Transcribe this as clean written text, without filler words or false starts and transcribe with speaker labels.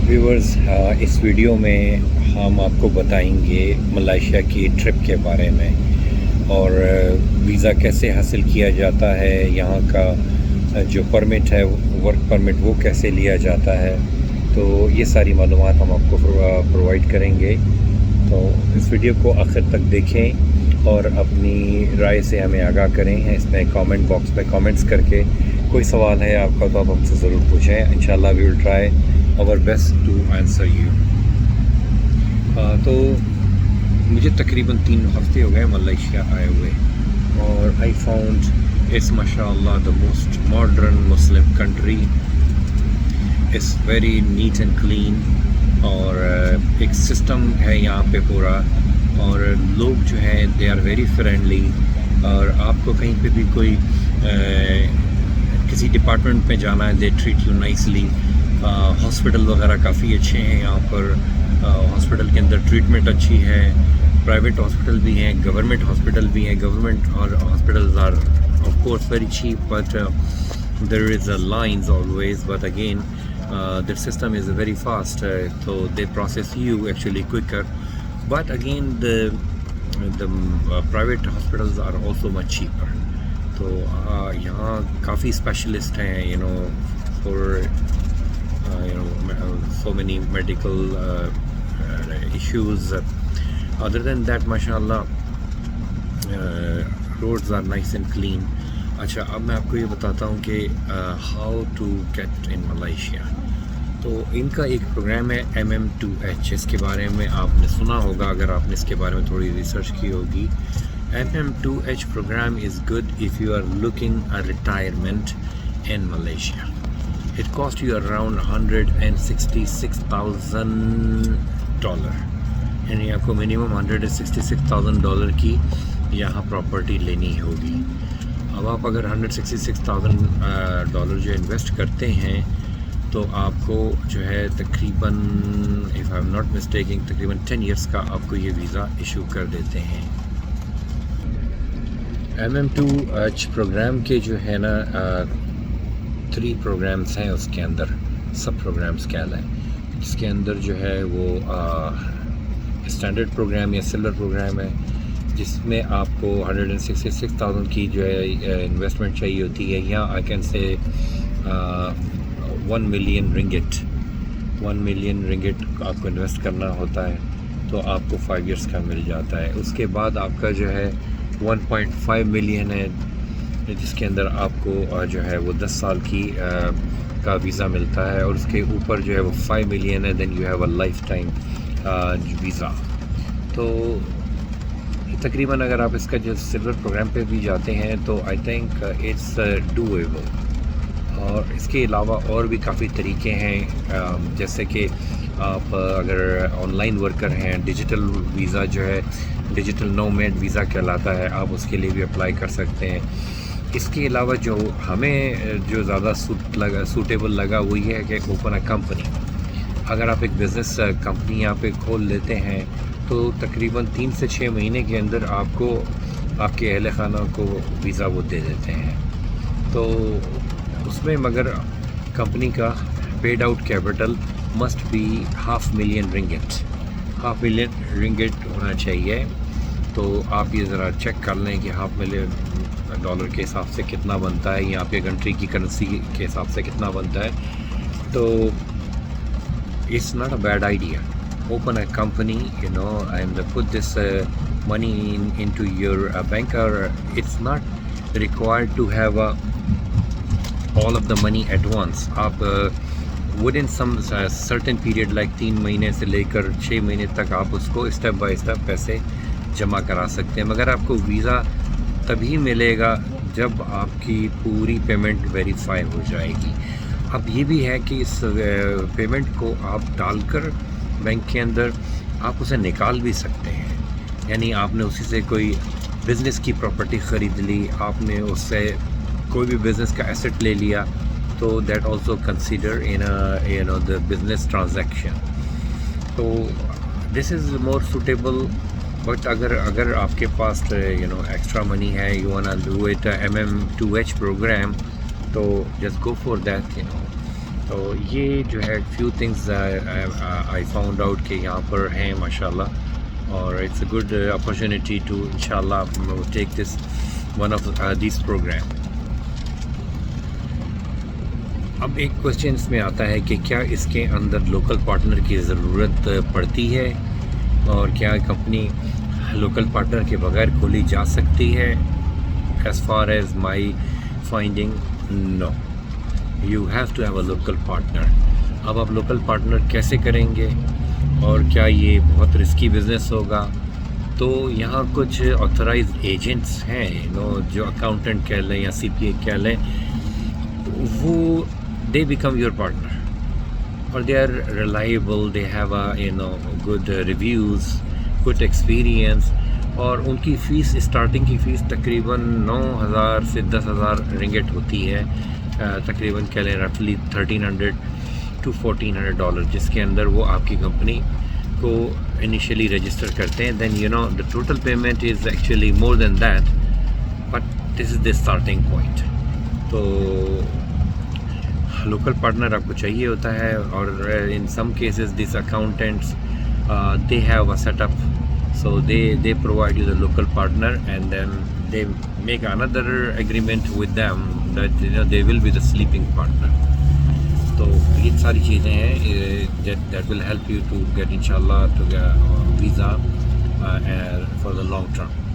Speaker 1: Viewers, इस video में हम आपको बताएंगे मलेशिया की ट्रिप के बारे में और वीज़ा कैसे हासिल किया जाता है, यहाँ का जो परमिट है वर्क परमिट वो कैसे लिया जाता है। तो ये सारी मालूमात हम आपको प्रोवाइड करेंगे। तो इस वीडियो को आखिर तक देखें और अपनी राय से हमें आगाह करें। इसमें कमेंट बॉक्स में कमेंट्स करके कोई सवाल है आपका तो आप हमसे ज़रूर पूछें। इंशाल्लाह we will try our best to answer you. तो मुझे तकरीबन 3 हफ्ते हो गए मलेशिया आए हुए और आई फाउंड इट्स माशाअल्लाह the most modern Muslim country. It's very neat and clean और एक सिस्टम है यहाँ पे पूरा, और लोग जो हैं दे आर वेरी फ्रेंडली। और आपको कहीं पे भी कोई किसी डिपार्टमेंट में जाना है, they treat you nicely. Hospital वगैरह काफ़ी अच्छे हैं यहाँ पर। हॉस्पिटल के अंदर ट्रीटमेंट अच्छी है। प्राइवेट हॉस्पिटल भी हैं, गवर्नमेंट हॉस्पिटल भी हैं। गवर्नमेंट और hospitals are of course very cheap, but there is a lines always, but again their system is very fast, so they process you actually quicker. But again, the private hospitals are also much cheaper. तो यहाँ काफ़ी specialist हैं, for so many medical issues. Other than that, mashallah, roads are nice and clean. अच्छा, अब मैं आपको ये बताता हूँ कि how to get in Malaysia. तो इनका एक प्रोग्राम है MM2H। इसके बारे में आपने सुना होगा अगर आपने इसके बारे में थोड़ी रिसर्च की होगी। MM2H program is good if you are looking a retirement in Malaysia. It cost you around $166,000, यानी आपको मिनिमम $166,000 की यहाँ प्रॉपर्टी लेनी होगी। अब आप अगर $166,000 जो इन्वेस्ट करते हैं तो आपको जो है तकरीबन, if I am not mistaking, तकरीबन 10 इयर्स का आपको ये वीज़ा इशू कर देते हैं। MM2H प्रोग्राम के जो है ना 3 प्रोग्राम्स हैं उसके अंदर, सब प्रोग्राम्स क्या है। इसके अंदर जो है वो स्टैंडर्ड प्रोग्राम या सिल्वर प्रोग्राम है, जिसमें आपको 166,000 की जो है इन्वेस्टमेंट चाहिए होती है। यहाँ I can say 1 million ringgit आपको इन्वेस्ट करना होता है, तो आपको 5 इयर्स का मिल जाता है। उसके बाद आपका जो है 1.5 मिलियन है, जिसके अंदर आपको जो है वो 10 साल की का वीज़ा मिलता है, और उसके ऊपर जो है वो 5 मिलियन है, then you have a lifetime visa. तो तकरीबन अगर आप इसका जो सिल्वर प्रोग्राम पे भी जाते हैं तो आई थिंक इट्स डूएबल। और इसके अलावा और भी काफ़ी तरीके हैं, जैसे कि आप अगर ऑनलाइन वर्कर हैं, डिजिटल वीज़ा जो है डिजिटल नोमैड वीज़ा कहलाता है, आप उसके लिए भी अप्लाई कर सकते हैं। इसके अलावा जो हमें जो ज़्यादा सूटेबल लगा वो ये है कि ओपन अ कंपनी। अगर आप एक बिज़नेस कंपनी यहाँ पे खोल लेते हैं तो तकरीबन 3 से 6 महीने के अंदर आपको आपके अहल खाना को वीज़ा वो दे देते हैं। तो उसमें मगर कंपनी का paid out capital must be $500,000 ringgit होना चाहिए। तो आप ये ज़रा चेक कर लें कि $500,000 के हिसाब से कितना बनता है, यहाँ पे कंट्री की करेंसी के हिसाब से कितना बनता है। तो it's not a bad idea. Open a company, and put this money into your bank, or it's not required to have all of the money at once. आप within some certain period like 3 महीने से लेकर 6 महीने तक आप उसको step by step पैसे जमा करा सकते हैं, मगर आपको वीज़ा तभी मिलेगा जब आपकी पूरी पेमेंट वेरीफाई हो जाएगी। अब ये भी है कि इस पेमेंट को आप डालकर बैंक के अंदर आप उसे निकाल भी सकते हैं, यानी आपने उसी से कोई बिज़नेस की प्रॉपर्टी ख़रीद ली, आपने उससे कोई भी बिज़नेस का एसेट ले लिया, तो that also consider in the business transaction. तो this is more suitable. But अगर आपके पास एक्स्ट्रा मनी है, you want to do it MM2H programme, तो जस्ट गो फॉर दैट। تو یہ جو ہے few things I found out کہ یہاں پر ہیں ماشاء اللہ، اور it's a good opportunity to انشاء اللہ take this one of these programme. اب ایک کوشچن اس میں آتا ہے کہ کیا اس کے اندر لوکل پارٹنر کی ضرورت پڑتی ہے، اور کیا کمپنی لوکل پارٹنر کے بغیر کھولی جا سکتی ہے؟ As far as my finding, no, you have to have a local partner. اب آپ لوکل پارٹنر کیسے کریں گے، اور کیا یہ بہت رسکی بزنس ہوگا؟ تو یہاں کچھ آتھورائزڈ ایجنٹس ہیں جو اکاؤنٹنٹ کہہ لیں یا سی پی اے کہہ لیں، وہ they become your partner, or they are reliable, they have good reviews, good experience, اور ان کی فیس اسٹارٹنگ کی فیس تقریباً 9,000 سے 10,000 رنگٹ ہوتی ہے، تقریباً کہہ لیں رفلی $1,300 to $1,400، جس کے اندر وہ آپ کی کمپنی کو انیشلی رجسٹر کرتے ہیں. دین the total payment is actually more than that, but this is the starting point. تو لوکل پارٹنر آپ کو چاہیے ہوتا ہے، اور in some cases these accountants they have a set up, so they provide you the local partner, and then they make under agreement with them that they will be the sleeping partner. تو یہ ساری چیزیں ہیں that will help you to get انشاء اللہ to visa for the long term.